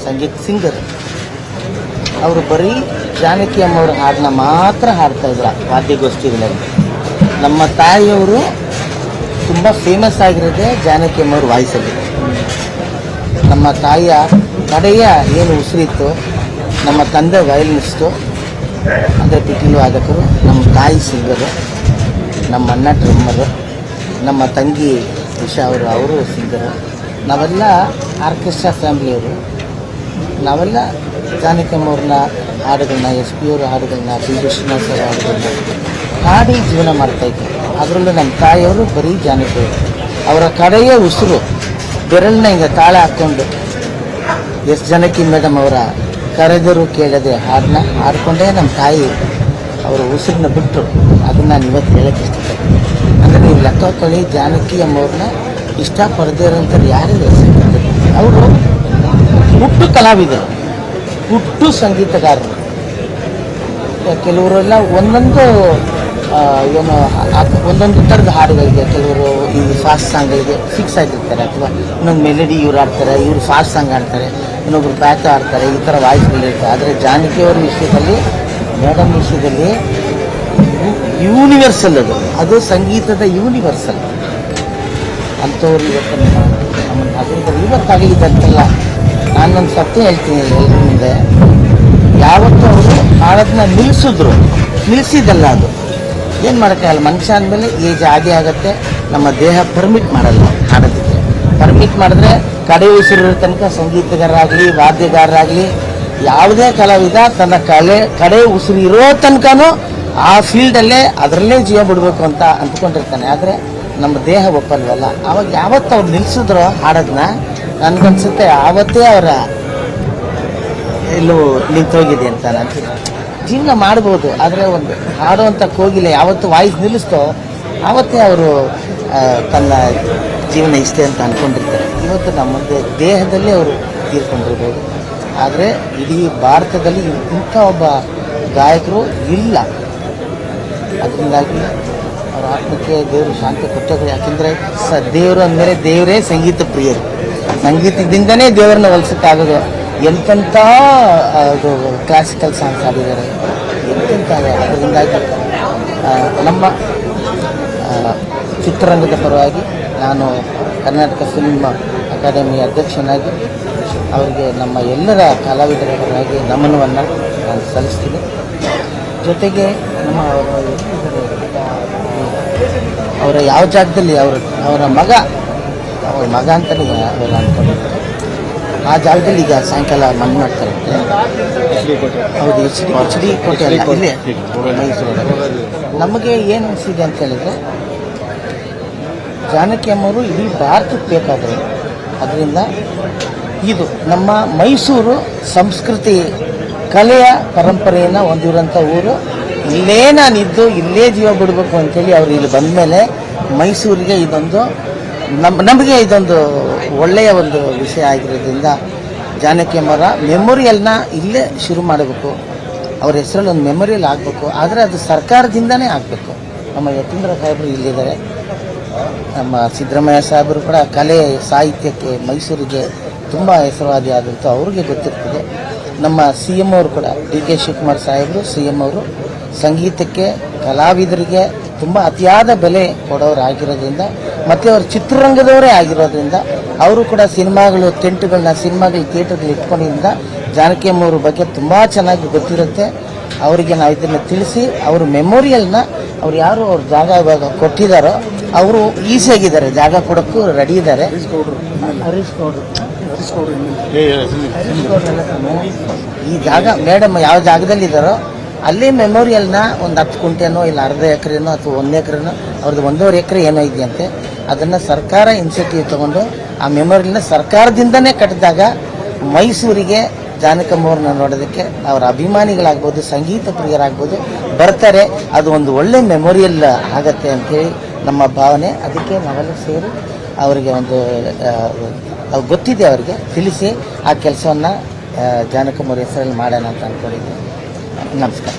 ಸಂಗೀತ singer. ಅವರು ಬರೀ ಜಾನಕಿ ಅಮ್ಮವ್ರ ಹಾಡನ್ನ ಮಾತ್ರ ಹಾಡ್ತಾ ಇದ್ರು ವಾದ್ಯಗೋಷ್ಠಿಗಳಲ್ಲಿ. ನಮ್ಮ ತಾಯಿಯವರು ತುಂಬ ಫೇಮಸ್ ಆಗಿರೋದೇ ಜಾನಕಿ ಅಮ್ಮವ್ರ ವಾಯ್ಸಲ್ಲಿ. ನಮ್ಮ ತಾಯಿಯ ಕಡೆಯ ಏನು ಉಸಿರಿತ್ತು, ನಮ್ಮ ತಂದೆ ವಯಲಿನಿಸ್ಟು ಅಂದರೆ ಪಿಟೀಲು ವಾದಕರು, ನಮ್ಮ ತಾಯಿ ಸಿಂಗರು, ನಮ್ಮ ಅಣ್ಣ ಡ್ರಮ್ಮರು, ನಮ್ಮ ತಂಗಿ ಉಷಾ ಅವರು ಸಿಂಗರು. ನಾವೆಲ್ಲ ಆರ್ಕೆಸ್ಟ್ರಾ ಫ್ಯಾಮಿಲಿಯವರು. ನಾವೆಲ್ಲ ಜಾನಕಿ ಅಮ್ಮವ್ರನ್ನ ಹಾಡುಗಳನ್ನ, ಎಸ್ ಪಿ ಅವ್ರ ಹಾಡುಗಳನ್ನ, ಪಿ ಶ್ರೀನಿವಾಸ ಅವರ ಹಾಡುಗಳನ್ನ ಹಾಡಿ ಜೀವನ ಮಾಡ್ತಾಯಿದ್ವಿ. ಅದರಲ್ಲೂ ನಮ್ಮ ತಾಯಿಯವರು ಬರೀ ಜಾನಕಿ ಅವರು. ಅವರ ಕಡೆಯ ಉಸಿರು ಬೆರಳನ್ನ ಹಿಂಗೆ ತಾಳ ಹಾಕ್ಕೊಂಡು ಎಸ್ ಜಾನಕಿ ಮೇಡಮ್ ಅವರ ಕರೆದರೂ ಕೇಳದೆ ಹಾಡನ್ನ ಹಾಡ್ಕೊಂಡೇ ನಮ್ಮ ತಾಯಿ ಅವರ ಉಸಿರನ್ನ ಬಿಟ್ಟರು. ಅದನ್ನು ನಾನು ಇವತ್ತು ಹೇಳೋಕ್ಕೆ ಇಷ್ಟಪಡ್ತೀನಿ. ಅಂದರೆ ನೀವು ಲೆಕ್ಕ ಹಾಕೊಳ್ಳಿ, ಜಾನಕಿ ಅಮ್ಮವ್ರನ್ನ ಇಷ್ಟಪಡದೇ ಇರೋಂಥವ್ರು ಯಾರಿಲ್ಲ. ಅವರು ಹುಟ್ಟು ಕಲಾವಿದರು, ಹುಟ್ಟು ಸಂಗೀತಗಾರರು. ಕೆಲವರೆಲ್ಲ ಒಂದೊಂದು ಏನು ಒಂದೊಂದು ಥರದ ಹಾಡುಗಳಿಗೆ, ಕೆಲವರು ಈ ಫಾಸ್ಟ್ ಸಾಂಗ್ಗಳಿಗೆ ಫಿಕ್ಸ್ ಆಗಿರ್ತಾರೆ, ಅಥವಾ ಇನ್ನೊಂದು ಮೆಲಡಿ ಇವ್ರು ಆಡ್ತಾರೆ, ಇವರು ಫಾಸ್ಟ್ ಸಾಂಗ್ ಆಡ್ತಾರೆ, ಇನ್ನೊಬ್ರು ಬ್ಯಾಕ್ ಆಡ್ತಾರೆ, ಈ ಥರ ವಾಯ್ಸ್ಗಳಿರುತ್ತೆ. ಆದರೆ ಜಾನಕಿಯವ್ರ ವಿಷಯದಲ್ಲಿ, ಮೇಡಮ್ ವಿಷಯದಲ್ಲಿ ಯೂನಿವರ್ಸಲ್ ಅದು ಸಂಗೀತದ ಯೂನಿವರ್ಸಲ್. ಅಂಥವ್ರು ಇವತ್ತು ನಮ್ಮ ನಗರದಲ್ಲಿ ಇವತ್ತಾಗಿದ್ದಂತೆಲ್ಲ ನಾನೊಂದು ಸತ್ಯ ಹೇಳ್ತೀನಿ ಎಲ್ಲರ ಮುಂದೆ. ಯಾವತ್ತೂ ಅವರು ಹಾಡೋದನ್ನ ನಿಲ್ಲಿಸಿದ್ದಲ್ಲ. ಅದು ಏನು ಮಾಡೋಕ್ಕಾಗಲ್ಲ, ಮನುಷ್ಯ ಅಂದಮೇಲೆ ಏಜ್ ಆಗೇ ಆಗುತ್ತೆ. ನಮ್ಮ ದೇಹ ಪರ್ಮಿಟ್ ಮಾಡಲ್ಲ ಹಾಡೋದಕ್ಕೆ. ಪರ್ಮಿಟ್ ಮಾಡಿದ್ರೆ ಕಡೆ ಉಸಿರಿರೋ ತನಕ ಸಂಗೀತಗಾರರಾಗಲಿ, ವಾದ್ಯಗಾರರಾಗಲಿ, ಯಾವುದೇ ಕಲಾವಿದ ತನ್ನ ಕಡೆ ಉಸಿರು ಇರೋ ತನಕನೂ ಆ ಫೀಲ್ಡಲ್ಲೇ ಅದರಲ್ಲೇ ಜೀವ ಬಿಡಬೇಕು ಅಂತ ಅಂದ್ಕೊಂಡಿರ್ತಾನೆ. ಆದರೆ ನಮ್ಮ ದೇಹ ಒಪ್ಪಲ್ವಲ್ಲ. ಆವಾಗ ಯಾವತ್ತು ಅವ್ರು ನಿಲ್ಲಿಸಿದ್ರು ಹಾಡೋದನ್ನ, ನನಗನ್ಸುತ್ತೆ ಆವತ್ತೇ ಅವರ ಎಲ್ಲೂ ನಿಂತೋಗಿದೆ ಅಂತ ಅನ್ಸುತ್ತೆ. ಜೀವನ ಮಾಡ್ಬೋದು, ಆದರೆ ಒಂದು ಹಾಡುವಂಥ ಕೋಗಿಲೆ ಯಾವತ್ತು ವಾಯ್ಸ್ ನಿಲ್ಲಿಸ್ತೋ ಆವತ್ತೇ ಅವರು ತನ್ನ ಜೀವನ ಇಷ್ಟೇ ಅಂತ ಅಂದ್ಕೊಂಡಿರ್ತಾರೆ. ಇವತ್ತು ನಮ್ಮ ದೇಹದಲ್ಲೇ ಅವರು ತೀರ್ಕೊಂಡಿರ್ಬೋದು. ಆದರೆ ಇಡೀ ಭಾರತದಲ್ಲಿ ಇಂಥ ಒಬ್ಬ ಗಾಯಕರು ಇಲ್ಲ. ಅದರಿಂದಾಗಿ ಅವರ ಆತ್ಮಕ್ಕೆ ದೇವರು ಶಾಂತಿ ಕೊಟ್ಟರು. ಯಾಕೆಂದರೆ ದೇವರು ಅಂದಮೇಲೆ ದೇವರೇ ಸಂಗೀತ ಪ್ರಿಯರು. ಸಂಗೀತದಿಂದನೇ ದೇವರನ್ನ ಹೊಲಿಸೋಕ್ಕಾಗೋದು. ಎಂತೆಂಥ ಅದು ಕ್ಲಾಸಿಕಲ್ ಸಾಂಗ್ಸ್ ಆಡಿದ್ದಾರೆ, ಎಂತೆಂಥ. ಅದರಿಂದಾಗಿ ನಮ್ಮ ಚಿತ್ರರಂಗದ ಪರವಾಗಿ ನಾನು ಕರ್ನಾಟಕ ಫಿಲ್ಮ್ ಅಕಾಡೆಮಿ ಅಧ್ಯಕ್ಷನಾಗಿ ಅವರಿಗೆ ನಮ್ಮ ಎಲ್ಲರ ಕಲಾವಿದರ ಪರವಾಗಿ ನಮನವನ್ನು ನಾನು ಸಲ್ಲಿಸ್ತೀನಿ. ಜೊತೆಗೆ ನಮ್ಮ ಅವರ ಯಾವ ಜಾಗದಲ್ಲಿ ಅವರ ಮಗ ಅಂತಲೇ ಅವರು ಅಂದ್ಕೊಂಡಿರ್ತಾರೆ. ಆ ಜಾಗದಲ್ಲಿ ಈಗ ಸಾಯಂಕಾಲ ಮಣ್ಣು ಮಾಡ್ತಾರೆ. ಹೌದು, ಎಚ್ ಡಿ ಕೋಟೆ ಅಲ್ಲ, ಇಲ್ಲೇ ಮೈಸೂರು. ನಮಗೆ ಏನು ಅನಿಸಿದೆ ಅಂತ ಹೇಳಿದರೆ, ಜಾನಕಿ ಅಮ್ಮವರು ಇಡೀ ಭಾರತಕ್ಕೆ ಬೇಕಾದರು. ಅದರಿಂದ ಇದು ನಮ್ಮ ಮೈಸೂರು ಸಂಸ್ಕೃತಿ, ಕಲೆಯ ಪರಂಪರೆಯನ್ನು ಹೊಂದಿರುವಂಥ ಊರು. ಇಲ್ಲೇ ನಾನಿದ್ದು ಇಲ್ಲೇ ಜೀವ ಬಿಡಬೇಕು ಅಂಥೇಳಿ ಅವರು ಇಲ್ಲಿ ಬಂದ ಮೇಲೆ ಮೈಸೂರಿಗೆ ಇದೊಂದು ನಮಗೆ ಇದೊಂದು ಒಳ್ಳೆಯ ಒಂದು ವಿಷಯ ಆಗಿರೋದ್ರಿಂದ ಜಾನಕಿ ಅಮ್ಮರ ಮೆಮೊರಿಯಲ್ನ ಇಲ್ಲೇ ಶುರು ಮಾಡಬೇಕು. ಅವ್ರ ಹೆಸರಲ್ಲಿ ಒಂದು ಮೆಮೊರಿಯಲ್ ಆಗಬೇಕು. ಆದರೆ ಅದು ಸರ್ಕಾರದಿಂದನೇ ಆಗಬೇಕು. ನಮ್ಮ ಯತೀಂದ್ರ ಸಾಹೇಬರು ಇಲ್ಲಿದ್ದಾರೆ, ನಮ್ಮ ಸಿದ್ದರಾಮಯ್ಯ ಸಾಹೇಬರು ಕೂಡ ಕಲೆ ಸಾಹಿತ್ಯಕ್ಕೆ ಮೈಸೂರಿಗೆ ತುಂಬ ಹೆಸರುವಾದಿ ಆದಂಥ ಅವ್ರಿಗೆ ಗೊತ್ತಿರ್ತದೆ. ನಮ್ಮ ಸಿ ಎಮ್ ಅವರು ಕೂಡ ಡಿ ಕೆ ಶಿವಕುಮಾರ್ ಸಾಹೇಬರು, ಸಿ ಎಮ್ ಅವರು ಸಂಗೀತಕ್ಕೆ, ಕಲಾವಿದರಿಗೆ ತುಂಬ ಅತಿಯಾದ ಬೆಲೆ ಕೊಡೋರಾಗಿರೋದ್ರಿಂದ, ಮತ್ತು ಅವರು ಚಿತ್ರರಂಗದವರೇ ಆಗಿರೋದ್ರಿಂದ ಅವರು ಕೂಡ ಸಿನಿಮಾಗಳು ಥಿಯೇಟರ್ಗಳು ಇಟ್ಕೊಂಡಿದ್ದರಿಂದ ಜಾನಕಿ ಅಮ್ಮವ್ರ ಬಗ್ಗೆ ತುಂಬ ಚೆನ್ನಾಗಿ ಗೊತ್ತಿರುತ್ತೆ. ಅವರಿಗೆ ನಾವು ಇದನ್ನು ತಿಳಿಸಿ ಅವ್ರ ಮೆಮೋರಿಯಲ್ನ ಅವ್ರು ಯಾರು ಅವ್ರ ಜಾಗ ಇವಾಗ ಕೊಟ್ಟಿದ್ದಾರೋ ಅವರು ಈಸಿಯಾಗಿದ್ದಾರೆ, ಜಾಗ ಕೊಡೋಕ್ಕೂ ರೆಡಿ ಇದ್ದಾರೆ. ಹರೀಶ್ ಗೌಡ್ರು ಈ ಜಾಗ ಮೇಡಮ್ ಯಾವ ಜಾಗದಲ್ಲಿದ್ದಾರೋ ಅಲ್ಲಿ ಮೆಮೋರಿಯಲ್ನ ಒಂದು 10 ಗುಂಟೆನೋ ಇಲ್ಲ ಅರ್ಧ ಎಕರೆನೋ ಅಥವಾ 1 ಎಕರೆನೋ, ಅವ್ರದ್ದು 1.5 ಎಕರೆ ಏನೋ ಇದೆಯಂತೆ, ಅದನ್ನು ಸರ್ಕಾರ ಇನಿಷಿಯೇಟಿವ್ ತೊಗೊಂಡು ಆ ಮೆಮೋರಿಯಲ್ನ ಸರ್ಕಾರದಿಂದನೇ ಕಟ್ಟಿದಾಗ ಮೈಸೂರಿಗೆ ಜಾನಕಿ ಅಮ್ಮವ್ರನ್ನ ನೋಡೋದಕ್ಕೆ ಅವರ ಅಭಿಮಾನಿಗಳಾಗ್ಬೋದು, ಸಂಗೀತ ಪ್ರಿಯರಾಗ್ಬೋದು ಬರ್ತಾರೆ. ಅದು ಒಂದು ಒಳ್ಳೆ ಮೆಮೋರಿಯಲ್ ಆಗತ್ತೆ ಅಂಥೇಳಿ ನಮ್ಮ ಭಾವನೆ. ಅದಕ್ಕೆ ನಾವೆಲ್ಲ ಸೇರಿ ಅವರಿಗೆ ಒಂದು ಗೊತ್ತಿದೆ ಅವರಿಗೆ ತಿಳಿಸಿ ಆ ಕೆಲಸವನ್ನು ಜಾನಕಿ ಅಮ್ಮವ್ರ ಹೆಸರಲ್ಲಿ ಮಾಡೋಣ ಅಂತ ಅಂದ್ಕೊಂಡಿದ್ದೀವಿ. ನಮಸ್ಕಾರ.